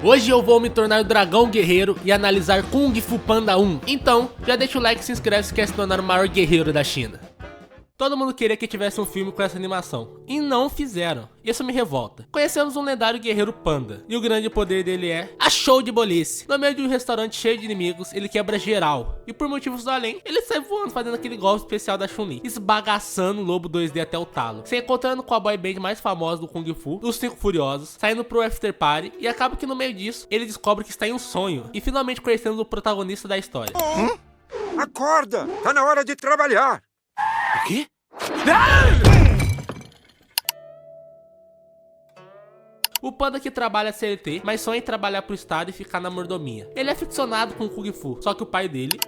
Hoje eu vou me tornar o dragão guerreiro e analisar Kung Fu Panda 1. Então, já deixa o like e se inscreve se quer se tornar o maior guerreiro da China. Todo mundo queria que tivesse um filme com essa animação, e não fizeram. Isso me revolta. Conhecemos um lendário guerreiro panda, e o grande poder dele é a show de bolice. No meio de um restaurante cheio de inimigos, ele quebra geral, e por motivos do além, ele sai voando fazendo aquele golpe especial da Chun-Li, esbagaçando o lobo 2D até o talo, se encontrando com a boy band mais famosa do Kung Fu, os Cinco Furiosos, saindo pro after party, e acaba que no meio disso, ele descobre que está em um sonho, e finalmente conhecendo o protagonista da história. Acorda! Tá na hora de trabalhar! O quê? O panda que trabalha CLT, mas sonha em trabalhar pro estado e ficar na mordomia. Ele é aficionado com Kung Fu, só que o pai dele,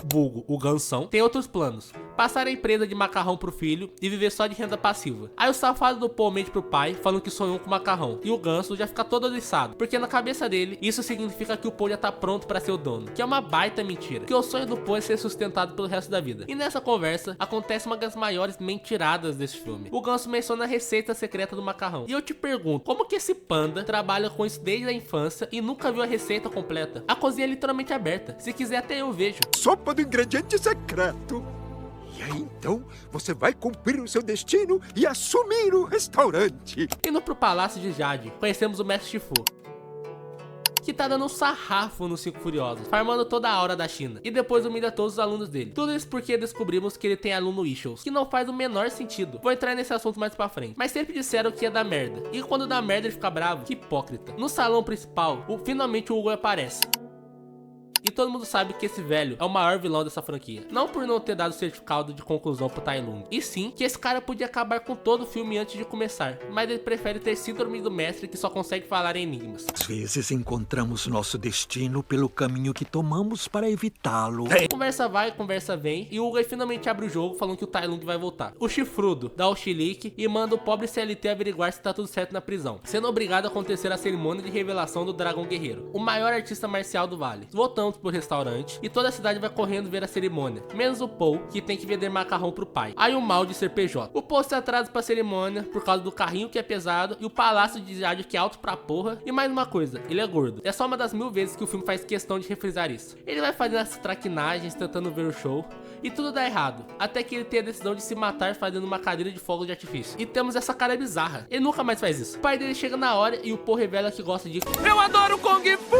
Bugo, o Gansão, tem outros planos. Passar a empresa de macarrão pro filho e viver só de renda passiva. Aí o safado do Paul mente pro pai, falando que sonhou com macarrão. E o Ganso já fica todo oriçado, porque na cabeça dele, isso significa que o Paul já tá pronto pra ser o dono. Que é uma baita mentira, que o sonho do Paul é ser sustentado pelo resto da vida. E nessa conversa, acontece uma das maiores mentiradas desse filme. O Ganso menciona a receita secreta do macarrão. E eu te pergunto, como que esse panda trabalha com isso desde a infância e nunca viu a receita completa? A cozinha é literalmente aberta, se quiser até eu vejo. Sopa do ingrediente secreto! E aí então, você vai cumprir o seu destino e assumir o restaurante. Indo pro Palácio de Jade, conhecemos o Mestre Shifu, que tá dando um sarrafo nos Cinco Furiosos, farmando toda a aura da China, e depois humilha todos os alunos dele. Tudo isso porque descobrimos que ele tem aluno issues, que não faz o menor sentido. Vou entrar nesse assunto mais pra frente, mas sempre disseram que ia dar merda, e quando dá merda ele fica bravo, que hipócrita. No salão principal, finalmente o Hugo aparece. E todo mundo sabe que esse velho é o maior vilão dessa franquia. Não por não ter dado certificado de conclusão pro Tai Lung, e sim que esse cara podia acabar com todo o filme antes de começar. Mas ele prefere ter síndrome do mestre que só consegue falar em enigmas. Às vezes encontramos nosso destino pelo caminho que tomamos para evitá-lo. Conversa vai, conversa vem, e o Hugo finalmente abre o jogo falando que o Tai Lung vai voltar. O chifrudo dá o chilique e manda o pobre CLT averiguar se tá tudo certo na prisão, sendo obrigado a acontecer a cerimônia de revelação do Dragão Guerreiro, o maior artista marcial do vale. Voltamos pro restaurante e toda a cidade vai correndo ver a cerimônia, menos o Paul, que tem que vender macarrão pro pai. Aí o mal de ser PJ. O Paul se atrasa pra cerimônia por causa do carrinho que é pesado e o palácio de Jade que é alto pra porra. E mais uma coisa, ele é gordo. É só uma das 1000 vezes que o filme faz questão de refrisar isso. Ele vai fazendo essas traquinagens tentando ver o show e tudo dá errado, até que ele tem a decisão de se matar fazendo uma cadeira de fogo de artifício. E temos essa cara bizarra, ele nunca mais faz isso. O pai dele chega na hora e o Paul revela que gosta de "Eu adoro Kung Fu!"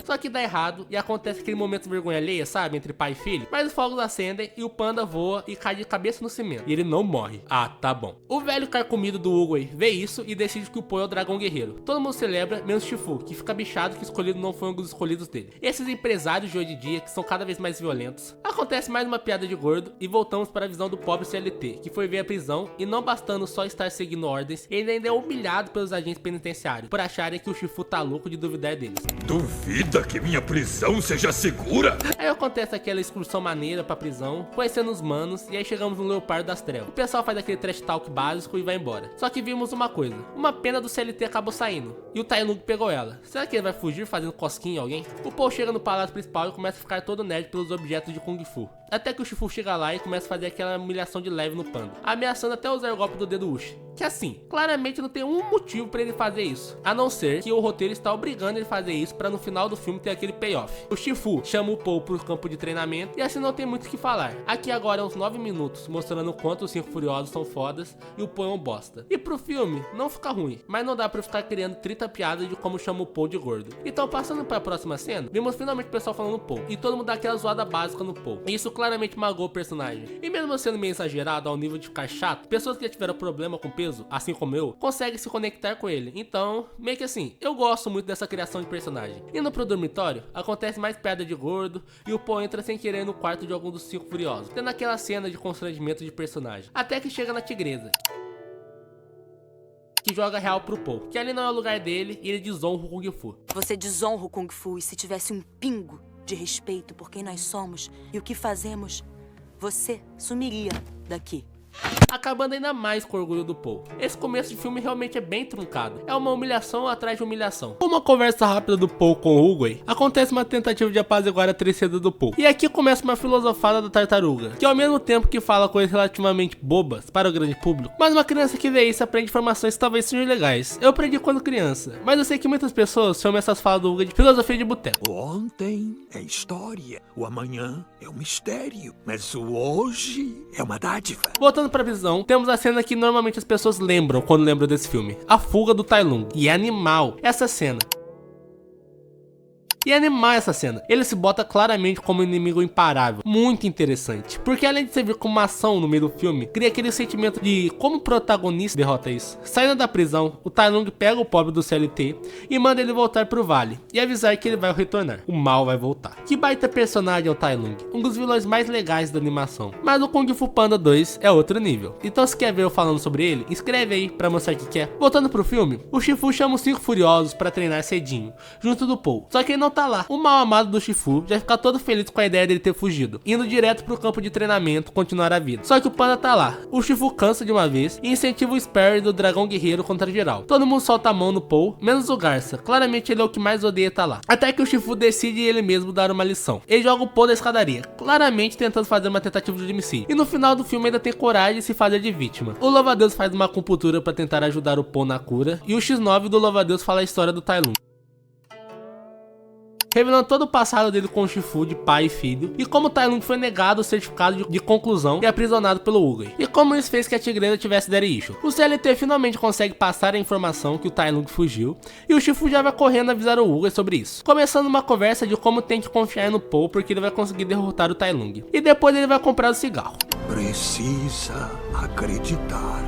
Só que dá errado e acontece aquele momento de vergonha alheia, sabe? Entre pai e filho. Mas os fogos acendem e o panda voa e cai de cabeça no cimento. E ele não morre. Ah, tá bom. O velho carcomido do Hugo vê isso e decide que o Paul é o dragão guerreiro. Todo mundo celebra, menos Shifu, que fica bichado que o escolhido não foi um dos escolhidos dele. Esses empresários de hoje em dia, que são cada vez mais violentos. Acontece mais uma piada de gordo e voltamos para a visão do pobre CLT, que foi ver a prisão e não bastando só estar seguindo ordens, ele ainda é humilhado pelos agentes penitenciários, por acharem que o Shifu tá louco de duvidar deles. Duvida que minha prisão seja segura? Aí acontece aquela excursão maneira pra prisão, conhecendo os manos, e aí chegamos no Leopardo das Trevas. O pessoal faz aquele trash talk básico e vai embora. Só que vimos uma coisa, uma pena do CLT acabou saindo, e o Tai Lung pegou ela. Será que ele vai fugir fazendo cosquinha em alguém? O Paul chega no palácio principal e começa a ficar todo nerd pelos objetos de Kung Fu. Até que o Shifu chega lá e começa a fazer aquela humilhação de leve no panda, ameaçando até usar o golpe do dedo Uchi. Que assim, claramente não tem um motivo pra ele fazer isso, a não ser que o roteiro está obrigando ele a fazer isso pra no final do filme ter aquele payoff. O Shifu chama o Paul pro campo de treinamento e assim não tem muito o que falar. Aqui agora é uns 9 minutos mostrando o quanto os Cinco Furiosos são fodas e o Paul é um bosta. E pro filme não fica ruim, mas não dá pra ficar criando 30 piadas de como chama o Paul de gordo. Então passando pra próxima cena, vimos finalmente o pessoal falando Paul e todo mundo dá aquela zoada básica no Paul. E isso claramente magoou o personagem. E mesmo sendo meio exagerado ao nível de ficar chato, pessoas que já tiveram problema com peso, assim como eu, conseguem se conectar com ele. Então, meio que assim, eu gosto muito dessa criação de personagem. Indo pro dormitório, acontece mais piada de gordo e o Paul entra sem querer no quarto de algum dos Cinco Furiosos, tendo aquela cena de constrangimento de personagem. Até que chega na tigresa, que joga real pro Paul, que ali não é o lugar dele e ele desonra o Kung Fu. Você desonra o Kung Fu e se tivesse um pingo de respeito por quem nós somos e o que fazemos, você sumiria daqui. acabando ainda mais com o orgulho do Paul. Esse começo de filme realmente é bem truncado, é uma humilhação atrás de humilhação. Com uma conversa rápida do Paul com o Oogway, acontece uma tentativa de apaziguar a tristeza do Paul. E aqui começa uma filosofada da tartaruga, que ao mesmo tempo que fala coisas relativamente bobas para o grande público, mas uma criança que vê isso aprende informações que talvez sejam legais. Eu aprendi quando criança, mas eu sei que muitas pessoas chamam essas falas do Oogway de filosofia de boteco. O ontem é história, o amanhã é um mistério, mas o hoje é uma dádiva. Voltando pra prisão, temos a cena que normalmente as pessoas lembram quando lembram desse filme, a fuga do Tai Lung. E é animal essa cena. E é animal essa cena. Ele se bota claramente como um inimigo imparável. Muito interessante. Porque além de servir como uma ação no meio do filme, cria aquele sentimento de como o protagonista derrota isso. Saindo da prisão, o Tai Lung pega o pobre do CLT e manda ele voltar pro vale. E avisar que ele vai retornar. O mal vai voltar. Que baita personagem é o Tai Lung. Um dos vilões mais legais da animação. Mas o Kung Fu Panda 2 é outro nível. Então se quer ver eu falando sobre ele, escreve aí pra mostrar que quer. Voltando pro filme, o Shifu chama os 5 furiosos pra treinar cedinho. Junto do Paul. Só que ele não tá lá. O mal amado do Shifu já fica todo feliz com a ideia dele ter fugido, indo direto pro campo de treinamento continuar a vida. Só que o Panda tá lá. O Shifu cansa de uma vez e incentiva o Sperry do dragão guerreiro contra geral. Todo mundo solta a mão no Paul, menos o Garça. Claramente ele é o que mais odeia tá lá. Até que o Shifu decide ele mesmo dar uma lição. Ele joga o Paul da escadaria, claramente tentando fazer uma tentativa de homicídio. E no final do filme ainda tem coragem de se fazer de vítima. O Louva-a-Deus faz uma acupuntura pra tentar ajudar o Paul na cura. E o X9 do Louva-a-Deus fala a história do Tai Lung, revelando todo o passado dele com o Shifu de pai e filho, e como o Tai Lung foi negado o certificado de conclusão e aprisionado pelo Oogway, e como isso fez que a tigresa tivesse daddy issue. O CLT finalmente consegue passar a informação que o Tai Lung fugiu, e o Shifu já vai correndo avisar o Oogway sobre isso, começando uma conversa de como tem que confiar no Paul porque ele vai conseguir derrotar o Tai Lung, e depois ele vai comprar o cigarro. Precisa acreditar.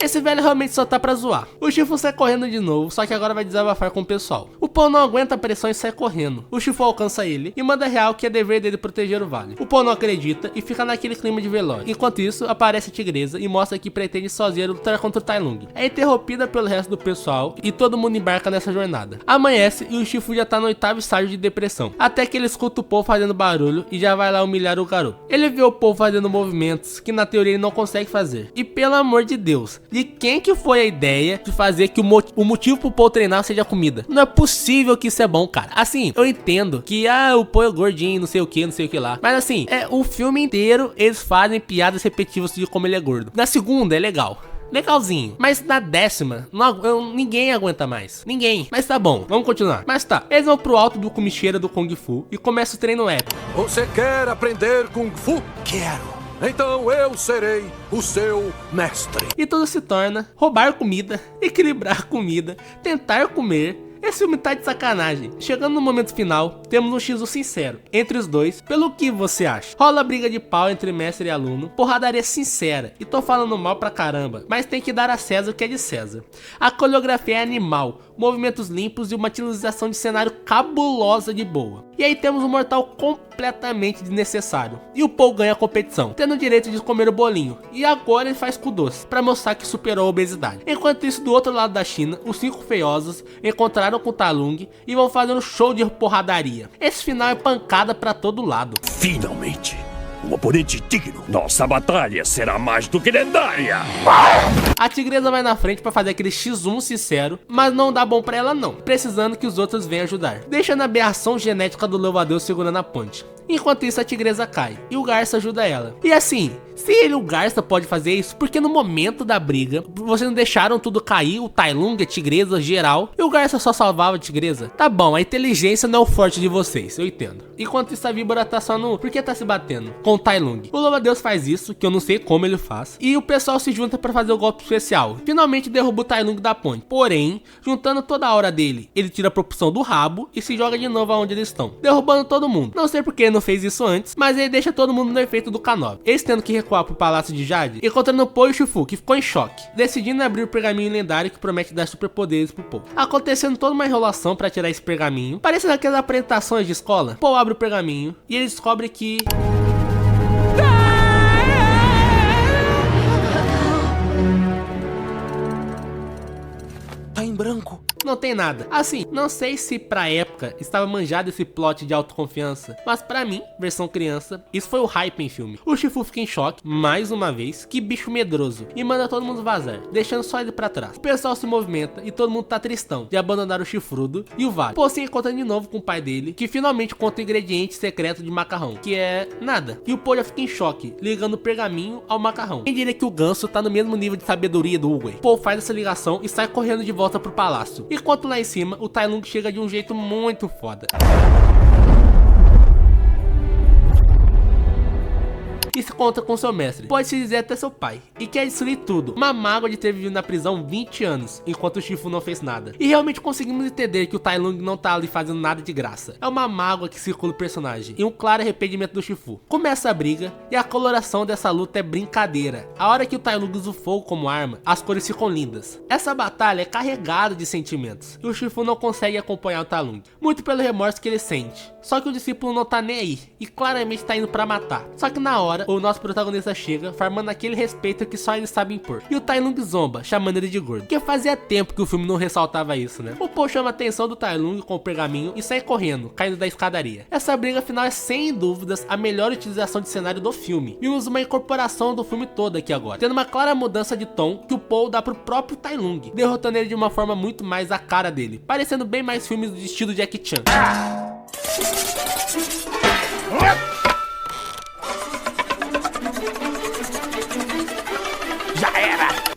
Esse velho realmente só tá pra zoar. O Shifu sai correndo de novo, só que agora vai desabafar com o pessoal. O Paul não aguenta a pressão e sai correndo. O Shifu alcança ele e manda real que é dever dele proteger o vale. O Paul não acredita e fica naquele clima de velório. Enquanto isso, aparece a tigresa e mostra que pretende sozinha lutar contra o Tai Lung. É interrompida pelo resto do pessoal e todo mundo embarca nessa jornada. Amanhece e o Shifu já tá no 8º estágio de depressão. Até que ele escuta o Paul fazendo barulho e já vai lá humilhar o garoto. Ele vê o Paul fazendo movimentos que na teoria ele não consegue fazer. E pelo amor de Deus, de quem que foi a ideia de fazer que o motivo pro Paul treinar seja comida? Não é possível que isso é bom, cara. Assim, eu entendo que o Paul é gordinho, não sei o que lá. Mas assim, o filme inteiro eles fazem piadas repetitivas de como ele é gordo. Na segunda é legal. Legalzinho, mas na 10ª, ninguém aguenta mais. Ninguém. Mas tá bom, vamos continuar. Mas tá, eles vão pro alto do comicheira do Kung Fu e começa o treino épico. Você quer aprender Kung Fu? Quero. Então eu serei o seu mestre. E tudo se torna roubar comida, equilibrar comida, tentar comer. Esse filme tá de sacanagem. Chegando no momento final, temos um X1 sincero entre os dois. Pelo que você acha? Rola briga de pau entre mestre e aluno, porradaria sincera, e tô falando mal pra caramba, mas tem que dar a César o que é de César. A coreografia é animal, movimentos limpos e uma utilização de cenário cabulosa de boa. E aí temos um mortal completamente desnecessário. E o Paul ganha a competição, tendo o direito de comer o bolinho. E agora ele faz com doce, pra mostrar que superou a obesidade. Enquanto isso, do outro lado da China, os 5 feiosos encontraram com o Tai Lung e vão fazer um show de porradaria. Esse final é pancada pra todo lado. Finalmente, um oponente digno. Nossa batalha será mais do que lendária. A tigresa vai na frente pra fazer aquele X1 sincero, mas não dá bom pra ela não, precisando que os outros venham ajudar, deixando a aberração genética do Louva-a-Deus segurando a ponte. Enquanto isso, a tigresa cai e o Garça ajuda ela. E assim, se o Garça pode fazer isso, porque no momento da briga, vocês não deixaram tudo cair, o Tai Lung, a tigresa, geral, e o Garça só salvava a tigresa? Tá bom, a inteligência não é o forte de vocês, eu entendo. Enquanto isso, a víbora tá só no... Por que tá se batendo? Com o Tai Lung. O Louva-a-Deus faz isso, que eu não sei como ele faz, e o pessoal se junta pra fazer o golpe especial. Finalmente derruba o Tai Lung da ponte. Porém, juntando toda a hora dele, ele tira a propulsão do rabo e se joga de novo aonde eles estão, derrubando todo mundo. Não sei porque ele não fez isso antes, mas ele deixa todo mundo no efeito do K9. Eles tendo que recuar pro Palácio de Jade, encontrando o Paul e o Shifu, que ficou em choque, decidindo abrir o pergaminho lendário que promete dar superpoderes pro Paul. Acontecendo toda uma enrolação pra tirar esse pergaminho, parecendo aquelas apresentações de escola. Paul abre o pergaminho e ele descobre que... Tá em branco. Não tem nada. Assim, não sei se pra época estava manjado esse plot de autoconfiança, mas pra mim, versão criança, isso foi o hype em filme. O Shifu fica em choque, mais uma vez, que bicho medroso, e manda todo mundo vazar, deixando só ele pra trás. O pessoal se movimenta e todo mundo tá tristão de abandonar o chifrudo e o Vale. Pô, se encontra de novo com o pai dele, que finalmente conta o ingrediente secreto de macarrão, que é nada. E o Paul já fica em choque, ligando o pergaminho ao macarrão. Quem diria que o Ganso tá no mesmo nível de sabedoria do Uguay? Paul faz essa ligação e sai correndo de volta pro palácio. Enquanto lá em cima, o Tai Lung chega de um jeito muito foda. E se conta com seu mestre, pode-se dizer até seu pai, e quer destruir tudo. Uma mágoa de ter vivido na prisão 20 anos, enquanto o Shifu não fez nada. E realmente conseguimos entender que o Tai Lung não tá ali fazendo nada de graça. É uma mágoa que circula o personagem, e um claro arrependimento do Shifu. Começa a briga, e a coloração dessa luta é brincadeira. A hora que o Tai Lung usa o fogo como arma, as cores ficam lindas. Essa batalha é carregada de sentimentos, e o Shifu não consegue acompanhar o Tai Lung, muito pelo remorso que ele sente. Só que o discípulo não tá nem aí, e claramente tá indo pra matar. Só que na hora, o nosso protagonista chega, farmando aquele respeito que só ele sabe impor. E o Tai Lung zomba, chamando ele de gordo. Porque fazia tempo que o filme não ressaltava isso, né? O Paul chama a atenção do Tai Lung com o pergaminho e sai correndo, caindo da escadaria. Essa briga final é sem dúvidas a melhor utilização de cenário do filme. Vimos uma incorporação do filme todo aqui agora, tendo uma clara mudança de tom que o Paul dá pro próprio Tai Lung, derrotando ele de uma forma muito mais a cara dele, parecendo bem mais filmes do estilo Jackie Chan.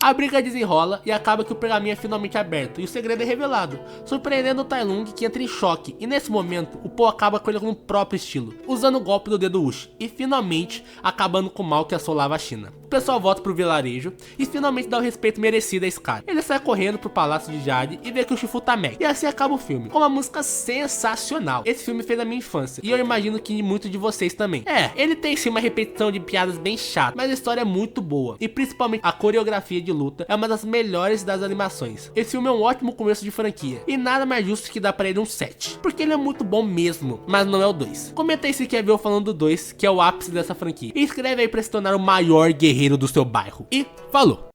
A briga desenrola e acaba que o pergaminho é finalmente aberto e o segredo é revelado, surpreendendo o Tai Lung, que entra em choque, e nesse momento o Paul acaba com ele com o próprio estilo, usando o golpe do dedo Uchi, e finalmente acabando com o mal que assolava a China. O pessoal volta pro vilarejo e finalmente dá o respeito merecido a esse cara. Ele sai correndo pro palácio de Jade e vê que o Shifu tá mega. E assim acaba o filme, com uma música sensacional. Esse filme fez a minha infância, e eu imagino que muito de vocês também. Ele tem sim uma repetição de piadas bem chata, mas a história é muito boa, e principalmente a coreografia de luta é uma das melhores das animações. Esse filme é um ótimo começo de franquia, e nada mais justo que dar pra ele um 7, porque ele é muito bom mesmo, mas não é o 2. Comenta aí se quer ver eu falando do 2, que é o ápice dessa franquia, e inscreve aí pra se tornar o maior guerreiro do seu bairro. E falou!